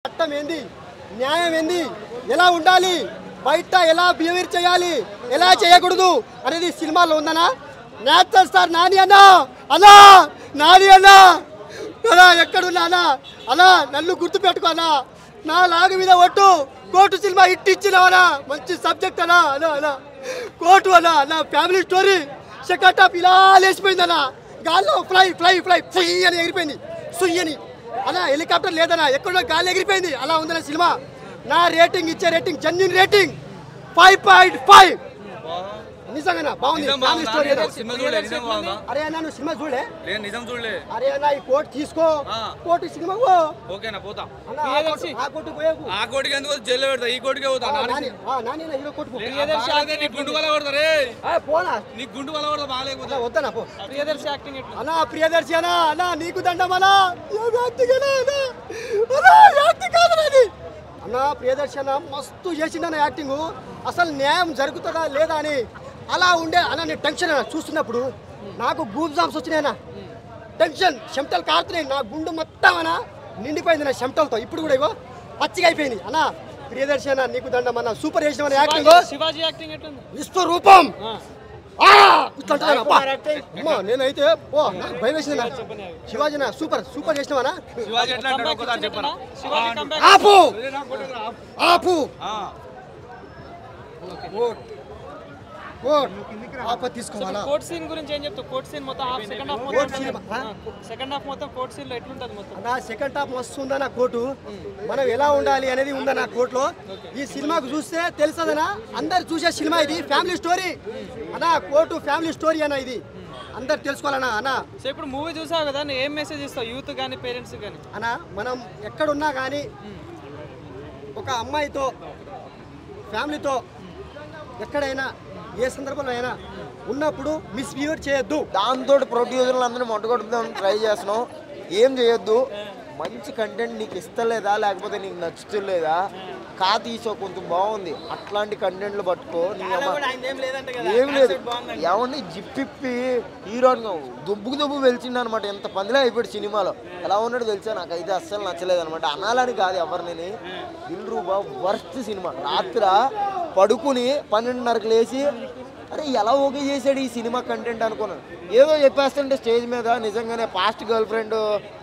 చట్టం ఏంది, న్యాయం ఏంది, ఎలా ఉండాలి, బయట ఎలా బిహేవియర్ చేయాలి, ఎలా చేయకూడదు అనేది సినిమాలో ఉందనా? నేచురల్ స్టార్ నాని అన్నా, అన్నా నాని అన్నా, అలా ఎక్కడున్నా అన్నా, అలా నన్ను గుర్తుపెట్టుకో అన్నా, నా లాగు మీద ఒట్టు. కోర్టు సినిమా హిట్ ఇచ్చినావనా, మంచి సబ్జెక్ట్ అన్నా, అలా అలా కోర్టు అన్నా, నా ఫ్యామిలీ స్టోరీ సెకండ్ హాఫ్ ఇలా లేచిపోయిందన్నా, గాల్లో ఫ్లై ఫ్లై ఫ్లై ఫ్లై అని ఎగిరిపోయింది, సుయ్యని అలా హెలికాప్టర్ లేదన్నా, ఎక్కడో గాలి ఎగిరిపోయింది, అలా ఉందన్న సినిమా. నా రేటింగ్ ఇచ్చే రేటింగ్ జెన్యూన్ రేటింగ్ 5.5. నిజంగా బాగుంది. అరే అన్న నువ్వు సినిమా చూడలే? అరే అన్న ఈ కోట్ తీసుకో, కోట్ సినిమా పోతా. ఆ కోటు పోయేకు, ఆ కోటికి ఎందుకు జైల్లో పెడతా, ఈ కోటికే పోతా. హీరో కోట్ పోనా, నీకు గుండు వల్ల కొడతా, బాగాలేకపోతే వద్దనా పో. ప్రియదర్శి యాక్టింగ్ అన్నా, ప్రియదర్శి అన్నా, అన్నా నీకు దండం అన్నా, అన్నా ప్రియదర్శి అన్న మస్తు చేసిందన్న యాక్టింగ్. అసలు న్యాయం జరుగుతుందా లేదా అని అలా ఉండే అన్న. నేను టెన్షన్ చూస్తున్నప్పుడు నాకు గూప్ జామ్స్ వచ్చినాయన్నా, టెన్షన్, చెమటలు కారుతున్నాయి, నా గుండు మొత్తం అన్న నిండిపోయింది నా చెమటలతో. ఇప్పుడు కూడా ఇగో పచ్చిగా అయిపోయింది అన్న. ప్రియదర్శి అన్న నీకు దండం అన్న, సూపర్ చేసిన యాక్టింగ్. శివాజీ యాక్టింగ్ ఎట్లుంది? విశ్వరూపం నేనైతే ఓ నాకు భయం వేసింది. శివాజీ సూపర్ సూపర్ చేసినావనా? ఆపు ఆపు తీసుకోవాలా? కోర్ట్ సీన్ గురించి ఏం చెప్తావు? కోర్ట్ సీన్ మొత్తం సెకండ్ హాఫ్ మొత్తం కోర్ట్ సీన్ లో ఎట్లుంటది మొత్తం? నా సెకండ్ హాఫ్ మస్తు ఉందన్న. కోర్టు మనం ఎలా ఉండాలి అనేది ఉందన్న కోర్టులో. ఈ సినిమాకు చూస్తే తెలుసదనా, అందరు చూసే సినిమా ఇది, ఫ్యామిలీ స్టోరీ అన్న. కోర్టు ఫ్యామిలీ స్టోరీ అన్న, ఇది అందరు తెలుసుకోవాలన్నా అన్న. సో ఇప్పుడు మూవీ చూసావు కదా, ఏం మెసేజ్ ఇస్తావు యూత్ కానీ పేరెంట్స్ కానీ? అన్న మనం ఎక్కడున్నా కానీ ఒక అమ్మాయితో ఫ్యామిలీతో ఎక్కడైనా ఏ సందర్భంలో అయినా ఉన్నప్పుడు మిస్బిహేవ్ చేయొద్దు. దాంతో ప్రొడ్యూసర్లు అందరూ మొట్టగొట్టడానికి ట్రై చేస్తున్నాం. ఏం చేయొద్దు, మంచి కంటెంట్ నీకు ఇస్తలేదా లేకపోతే నీకు నచ్చుతలేదా, తీసో కొంచెం బాగుంది అట్లాంటి కంటెంట్లు పట్టుకో. ఏం లేదు, ఎవరిని జిప్పిప్పి హీరోగా దుబ్బు వెలిచిండు అనమాట. ఎంత పందిలే అయిపోయాడు సినిమాలో. ఎలా ఉన్నాడు తెలుసా, నాకైతే అస్సలు నచ్చలేదు అనమాట. అనాలని కాదు ఎవరిని, దిల్రూబా వర్స్ట్ సినిమా. రాత్ర పడుకుని 12:30కి లేచి అరే ఎలా ఓకే చేశాడు ఈ సినిమా కంటెంట్ అనుకున్నాను. ఏదో చెప్పేస్తుంటే స్టేజ్ మీద నిజంగానే పాస్ట్ గర్ల్ ఫ్రెండ్,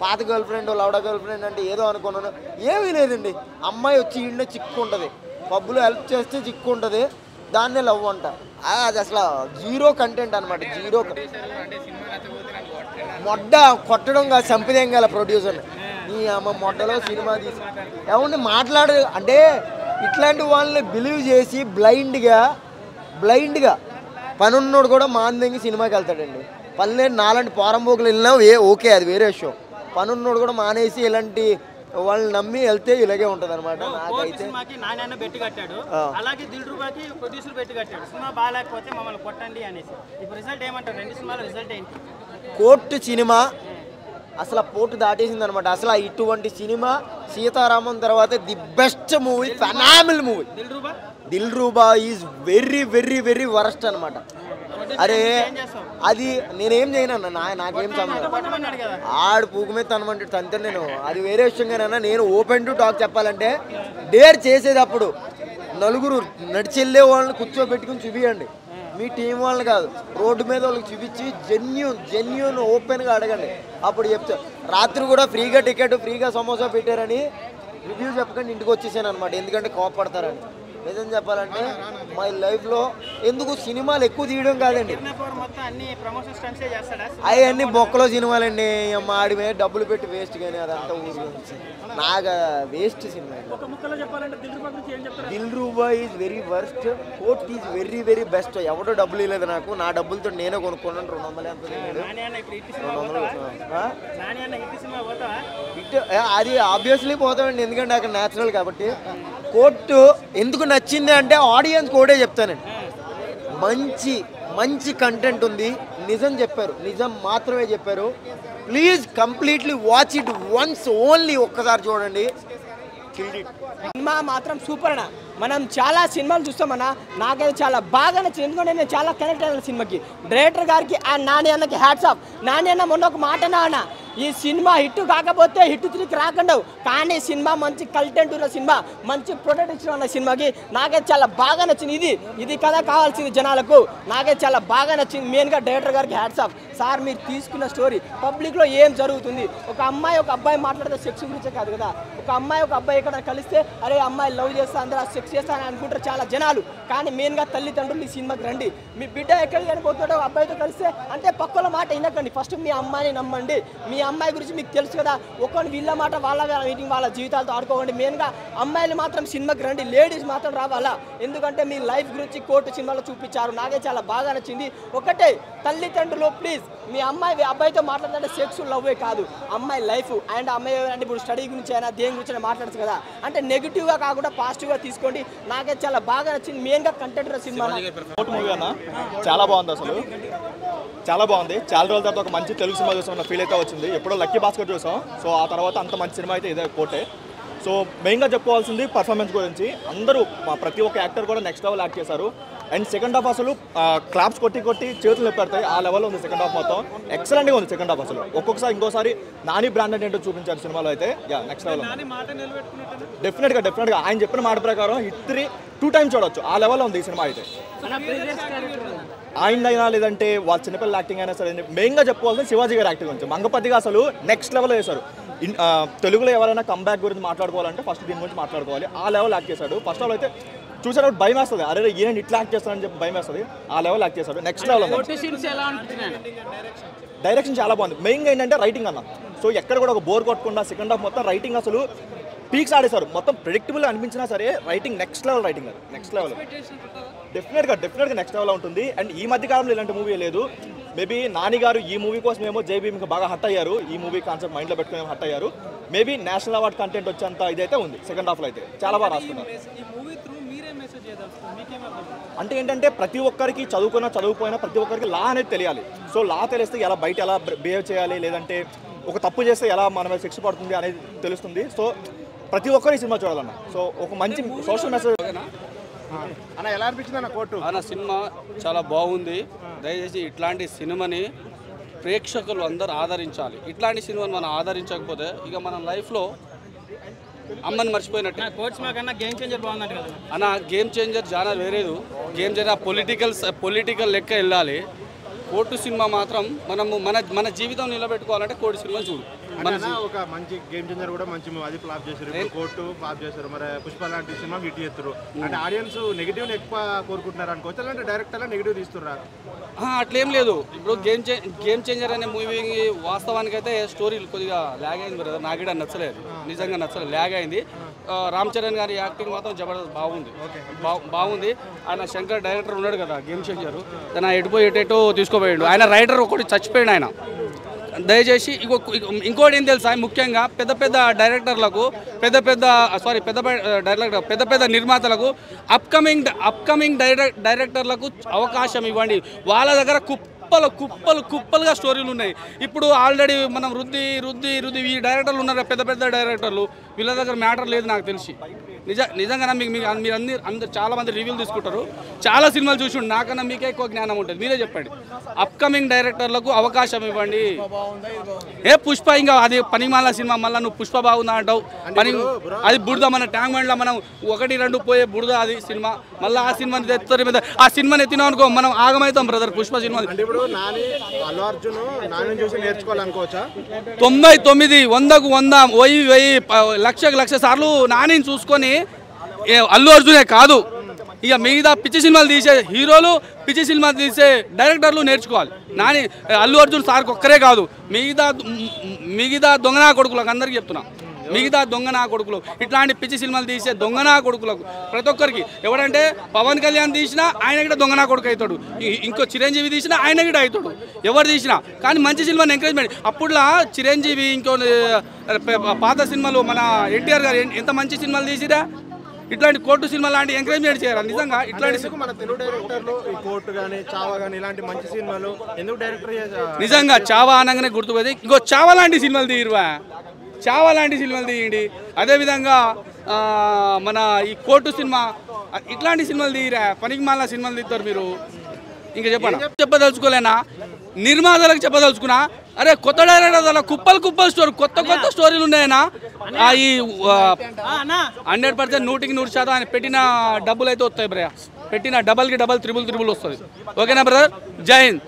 పాత గర్ల్ ఫ్రెండ్, లౌడా గర్ల్ ఫ్రెండ్ అంటే ఏదో అనుకున్నాను. ఏమీ లేదండి. అమ్మాయి వచ్చి ఇంట్లో చిక్కుంటుంది, పబ్బులో హెల్ప్ చేస్తే చిక్కుంటుంది, దాన్నే లవ్ అంట. అది అసలు జీరో కంటెంట్ అనమాట. జీరో మొడ్డ కొట్టడం కాదు, చంపిదేం కాల ప్రొడ్యూసర్ని. ఈ అమ్మ మొడ్డలో సినిమా తీసి ఏమంటే మాట్లాడు అంటే ఇట్లాంటి వాళ్ళని బిలీవ్ చేసి బ్లైండ్గా పనున్నోడు కూడా మాందంగి సినిమాకి వెళ్తాడండి. పల్లెని నాలాంటి పోరంబోకులు వెళ్ళినా ఓకే, అది వేరే విషయం. పనున్నోడు కూడా మానేసి ఇలాంటి వాళ్ళని నమ్మి వెళ్తే ఇలాగే ఉంటది అనమాట. నాకైతే నాన్న బెట్టి కట్టాడు, అలాగే దిల్రూబాకి ప్రొడ్యూసర్ బెట్టి కట్టాడు, సినిమా బాగాలేకపోతే మమ్మల్ని కొట్టండి అనేసి. ఇప్పుడు రిజల్ట్ ఏమంటారు? రెండు సినిమాల రిజల్ట్ ఏంటి? కోర్టు సినిమా అసలు పోటు దాటేసింది అనమాట. అసలు ఇటువంటి సినిమా సీతారామం తర్వాత the best movie, phenomenal movie. Dilruba is very very very worst అనమాట. అరే అది నేనేం చేయను అన్న, నాకేం సంబంధం. ఆడు పూకు మీద తనమంటే తంతే నేను, అది వేరే విషయంగానన్నా. నేను ఓపెన్ టు టాక్ చెప్పాలంటే, డేర్ చేసేటప్పుడు నలుగురు నడిచెళ్ళే వాళ్ళని కూర్చోబెట్టుకుని చూపియండి. మీ టీం వాళ్ళని కాదు, రోడ్డు మీద వాళ్ళకి చూపించి జెన్యూన్ ఓపెన్గా అడగండి, అప్పుడు చెప్తా. రాత్రి కూడా ఫ్రీగా టికెట్, ఫ్రీగా సమోసా పెట్టారని రివ్యూ చెప్పకండి ఇంటికి వచ్చేసాను అనమాట. ఎందుకంటే కోపడతారని. నిజం చెప్పాలంటే మై లైఫ్లో ఎందుకు సినిమాలు ఎక్కువ తీయడం కాదండి, అవన్నీ బొక్కలో సినిమాలండి. మా ఆడి మీద డబ్బులు పెట్టి వేస్ట్ కానీ అదంతా ఊరు నాకు waste cinema. Dilruba is very worst, court is very very best. ఎవడో డబ్బులు ఇవ్వలేదు నాకు, నా డబ్బులతో నేనే కొనుక్కున్నాను. 200 ఎంత అది ఆబ్వియస్లీ పోతామండి, ఎందుకంటే అక్కడ న్యాచురల్ కాబట్టి. కోర్టు ఎందుకు నచ్చింది అంటే ఆడియన్స్ కోడే చెప్తానండి. మంచి కంటెంట్ ఉంది, నిజం చెప్పారు, నిజం మాత్రమే చెప్పారు. Please completely watch it once only, ఒక్కసారి చూడండి. సినిమా మాత్రం సూపర్ అన్న. మనం చాలా సినిమాలు చూస్తామన్నా, నాకైతే చాలా బాగా నచ్చింది. ఎందుకంటే నేను చాలా కనెక్ట్ అయిన సినిమాకి. డైరెక్టర్ గారికి ఆ నాని అన్నకి హ్యాట్స్ ఆఫ్. నాని అన్న మొన్న ఒక మాట అన్న, ఈ సినిమా హిట్ కాకపోతే హిట్ 3కి రాకుండా, కానీ సినిమా మంచి కంటెంట్ ఉన్న సినిమా, మంచి ప్రొడక్ట్ ఉన్న సినిమాకి నాకైతే చాలా బాగా నచ్చింది. ఇది కదా కావాల్సింది జనాలకు. నాకైతే చాలా బాగా నచ్చింది. మెయిన్గా డైరెక్టర్ గారికి హ్యాట్స్ ఆఫ్. సార్ మీరు తీసుకున్న స్టోరీ పబ్లిక్లో ఏం జరుగుతుంది, ఒక అమ్మాయి ఒక అబ్బాయి మాట్లాడితే సెక్స్ గురించే కాదు కదా, ఒక అమ్మాయి ఒక అబ్బాయి ఎక్కడ కలిస్తే అరే అమ్మాయి లవ్ చేస్తా అందరూ సెక్స్ చేస్తా అని అనుకుంటారు చాలా జనాలు. కానీ మెయిన్గా తల్లిదండ్రులు ఈ సినిమాకి రండి. మీ బిడ్డ ఎక్కడికి చనిపోతాడో అబ్బాయితో కలిస్తే అంటే పక్కల మాట వినకండి. ఫస్ట్ మీ అమ్మాయిని నమ్మండి. మీ అమ్మాయి గురించి మీకు తెలుసు కదా, ఒకరిని వీళ్ళ మాట వాళ్ళ మీటింగ్ వాళ్ళ జీవితాలతో ఆడుకోకండి. మెయిన్గా అమ్మాయిలు మాత్రం సినిమాకి రండి, లేడీస్ మాత్రం రావాలా. ఎందుకంటే మీ లైఫ్ గురించి కోర్టు సినిమాలో చూపించారు. నాకే చాలా బాగా నచ్చింది. ఒకటే తల్లిదండ్రులు ప్లీజ్, మీ అమ్మాయి అబ్బాయితో మాట్లాడుతుంటే సెక్స్ లవ్వే కాదు, అమ్మాయి లైఫ్ అండ్ అమ్మాయి అంటే ఇప్పుడు స్టడీ గురించి అయినా దేని గురించి అయినా మాట్లాడచ్చు కదా, అంటే నెగిటివ్గా కాకుండా పాజిటివ్గా తీసుకోండి. నాకే చాలా బాగా నచ్చింది. మెయిన్గా కంటెంట్ సినిమా మూవీ అన్న చాలా బాగుంది. అసలు చాలా బాగుంది. చాలా రోజుల తర్వాత ఒక మంచి తెలుగు సినిమా చూసాం ఫీల్ అయితే వచ్చింది. ఎప్పుడో లక్కీ భాస్కర్ చూసాం. సో ఆ తర్వాత అంత మంచి సినిమా అయితే ఇదే కోటే. సో మెయిన్గా చెప్పుకోవాల్సింది పర్ఫార్మెన్స్ గురించి. అందరూ ప్రతి ఒక్క యాక్టర్ కూడా నెక్స్ట్ లెవెల్ యాక్ట్ చేశారు. అండ్ సెకండ్ హాఫ్ అసలు క్లాప్స్ కొట్టి చేతులు పెడతాయి ఆ లెవెల్లో ఉంది సెకండ్ హాఫ్. మొత్తం ఎక్సలెంట్గా ఉంది సెకండ్ హాఫ్. అసలు ఒక్కొక్కసారి ఇంకోసారి నాని బ్రాండ్ ఏంటో చూపించారు సినిమాలో అయితే. నెక్స్ట్ లెవెల్ డెఫినెట్గా ఆయన చెప్పిన మాట ప్రకారం హిట్ 2 టైమ్స్ చూడొచ్చు ఆ లెవెల్లో ఉంది ఈ సినిమా అయితే. ఆయనైనా లేదంటే వాళ్ళ చిన్నపిల్లల యాక్టింగ్ అయినా సరే. మెయిన్గా చెప్పుకోవాల్సింది శివాజీ గారి యాక్టింగ్ గురించి. మంగపతిగా అసలు నెక్స్ట్ లెవెల్లో చేశారు. తెలుగులో ఎవరైనా కంబ్యాక్ గురించి మాట్లాడుకోవాలంటే ఫస్ట్ దీని గురించి మాట్లాడుకోవాలి. ఆ లెవెల్ యాక్ట్ చేశాడు. ఫస్ట్ ఆల్ అయితే చూసేటప్పుడు భయం వేస్తుంది, అరే ఈయన ఇట్లా యాక్ట్ చేస్తానని చెప్పి భయం వేస్తుంది. ఆ లెవెల్ యాక్ట్ చేశాడు. నెక్స్ట్ లెవెల్ డైరెక్షన్ చాలా బాగుంది. మెయిన్గా ఏంటంటే రైటింగ్ అన్న. సో ఎక్కడ కూడా ఒక బోర్ కొట్టకుండా సెకండ్ హాఫ్ మొత్తం రైటింగ్ అసలు పీక్స్ ఆడేశారు. మొత్తం ప్రెడిక్టబుల్ అనిపించినా సరే రైటింగ్ నెక్స్ట్ లెవెల్ రైటింగ్. అది నెక్స్ట్ లెవెల్ డెఫినెట్గా నెక్స్ట్ లెవెల్ ఉంటుంది. అండ్ ఈ మధ్య కాలంలో ఇలాంటి మూవీ లేదు. మేబీ నాని గారు ఈ మూవీ కోసం ఏమో జైభీమ్కి బాగా హట్ అయ్యారు. ఈ మూవీ కాన్సెప్ట్ మైండ్లో పెట్టుకుని హట్ అయ్యారు. మేబీ నేషనల్ అవార్డ్ కంటెంట్ వచ్చేంత ఇదైతే ఉంది సెకండ్ హాఫ్లో అయితే. చాలా బాగా రాస్తున్నారు. అంటే ఏంటంటే ప్రతి ఒక్కరికి చదువుపోయినా ప్రతి ఒక్కరికి లా అనేది తెలియాలి. సో లా తెలిస్తే ఎలా బయట ఎలా బిహేవ్ చేయాలి, లేదంటే ఒక తప్పు చేస్తే ఎలా మన శిక్ష పడుతుంది అనేది తెలుస్తుంది. సో ప్రతి ఒక్కరు ఈ సినిమా చూడాలన్న. సో ఒక మంచి సోషల్ మెసేజ్ అన్న. ఎలా అనిపించింది అన్న కోర్టు అన్న? సినిమా చాలా బాగుంది. దయచేసి ఇట్లాంటి సినిమాని ప్రేక్షకులు అందరూ ఆదరించాలి. ఇట్లాంటి సినిమాని మనం ఆదరించకపోతే ఇక మన లైఫ్లో అమ్మని మర్చిపోయినట్టు. గేమ్ చేంజర్ బాగుందంట కదా అన్న. గేమ్ చేంజర్ జానర్ వేరేదు. గేమ్ చేంజర్ పొలిటికల్ లెక్క వెళ్ళాలి. కోర్టు సినిమా మాత్రం మన జీవితం నిలబెట్టుకోవాలంటే కోర్టు సినిమా చూడు. ఒక మంచి గేమ్ చేంజర్ కూడా మంచి అది ఫ్లాప్ చేశారు, కోర్టు ఫ్లాప్ చేశారు. మరి పుష్ప లాంటి సినిమా హిట్ చేస్తారు అంటే ఆడియన్స్ నెగిటివ్ ఎక్కువ కోరుకుంటున్నారు అనుకోవచ్చు, అలాంటి డైరెక్టర్ నెగిటివ్ తీస్తున్నారు. అట్లేం లేదు. ఇప్పుడు గేమ్ చేంజర్ అనే మూవీ వాస్తవానికి అయితే స్టోరీ కొద్దిగా ల్యాగ్ అయింది బ్రదర్. నాకు కూడా నచ్చలేదు, నిజంగా నచ్చలేదు, ల్యాగ్ అయింది. రామ్ చరణ్ గారి యాక్టింగ్ మాత్రం జబర్దస్త్ బాగుంది. ఆయన శంకర్ డైరెక్టర్ ఉన్నాడు కదా గేమ్ చేంజర్, తన ఎటో తీసుకోపోయాడు. ఆయన రైటర్ ఒకటి చచ్చిపోయాడు ఆయన. దయచేసి ఇంకోటి ఏం తెలుసా, ముఖ్యంగా పెద్ద డైరెక్టర్లకు పెద్ద నిర్మాతలకు అప్కమింగ్ డైరెక్టర్లకు అవకాశం ఇవ్వండి. వాళ్ళ దగ్గర కుప్పలుగా స్టోరీలు ఉన్నాయి. ఇప్పుడు ఆల్రెడీ మనం రుద్ది ఈ డైరెక్టర్లు ఉన్నారు పెద్ద డైరెక్టర్లు, వీళ్ళ దగ్గర మ్యాటర్ లేదు నాకు తెలిసి. నిజంగా మీరు అందరు చాలా మంది రివ్యూలు తీసుకుంటారు, చాలా సినిమాలు చూసి నాకన్నా మీకే ఎక్కువ జ్ఞానం ఉంటుంది. మీరే చెప్పండి. అప్కమింగ్ డైరెక్టర్లకు అవకాశం ఇవ్వండి. పుష్ప ఇంకా అది పనిమాల సినిమా, మళ్ళీ నువ్వు పుష్ప బాగుందా అంటావు. అది బురద, మన ట్యాంక్ బండ్లో మనం 1-2 పోయే బురద అది సినిమా. మళ్ళీ ఆ సినిమాని తెస్తారు మీద ఆ సినిమాని ఎత్తినాం అనుకో మనం ఆగమవుతాం బ్రదర్. పుష్ప సినిమా 99, 100కు 100, 1000 లక్ష సార్లు నానిని చూసుకొని అల్లు అర్జునే కాదు, ఇక మిగతా పిచ్చి సినిమాలు తీసే హీరోలు, పిచ్చి సినిమాలు తీసే డైరెక్టర్లు నేర్చుకోవాలి. అల్లు అర్జున్ సార్కి ఒక్కరే కాదు, మిగతా దొంగనా కొడుకులకు అందరికీ చెప్తున్నా. మిగతా దొంగనా కొడుకులు, ఇట్లాంటి పిచ్చి సినిమాలు తీసే దొంగనా కొడుకులకు ప్రతి ఒక్కరికి. ఎవడంటే పవన్ కళ్యాణ్ తీసినా ఆయన కూడా దొంగనా కొడుకు అవుతాడు, ఇంకో చిరంజీవి తీసినా ఆయన కూడా అవుతాడు, ఎవరు తీసినా. కానీ మంచి సినిమాని ఎంకరేజ్మెంట్. అప్పుడులా చిరంజీవి ఇంకో పాత సినిమాలు మన ఎన్టీఆర్ గారు ఎంత మంచి సినిమాలు తీసిరా. ఇట్లాంటి కోర్టు సినిమా లాంటి ఎంకరేజ్మెంట్ చేయాలి. నిజంగా ఇట్లాంటి మన తెలుగు డైరెక్టర్లు ఈ కోర్టు కానీ చావా కానీ ఇలాంటి మంచి సినిమాలు ఎందుకు డైరెక్టర్ నిజంగా చావా అనగానే గుర్తుపోయింది. ఇంకో చావా లాంటి సినిమాలు తీయరువా, చావా లాంటి సినిమాలు తీయండి. అదేవిధంగా మన ఈ కోర్టు సినిమా ఇట్లాంటి సినిమాలు తీయరా, పనికి మాల సినిమాలు తీస్తారు మీరు. ఇంకా చెప్పదలుచుకోలేనా, నిర్మాతలకు చెప్పదలుచుకున్నా, అరే కొత్త డైరెక్టర్ అలా కుప్పలు స్టోరీ కొత్త స్టోరీలు ఉన్నాయన్నా. ఈ 100% 100% ఆయన పెట్టిన డబ్బులు అయితే వస్తాయి బ్రయ, పెట్టిన డబల్కి డబల్ త్రిబుల్ వస్తుంది. ఓకేనా బ్రదర్? జై హింద్.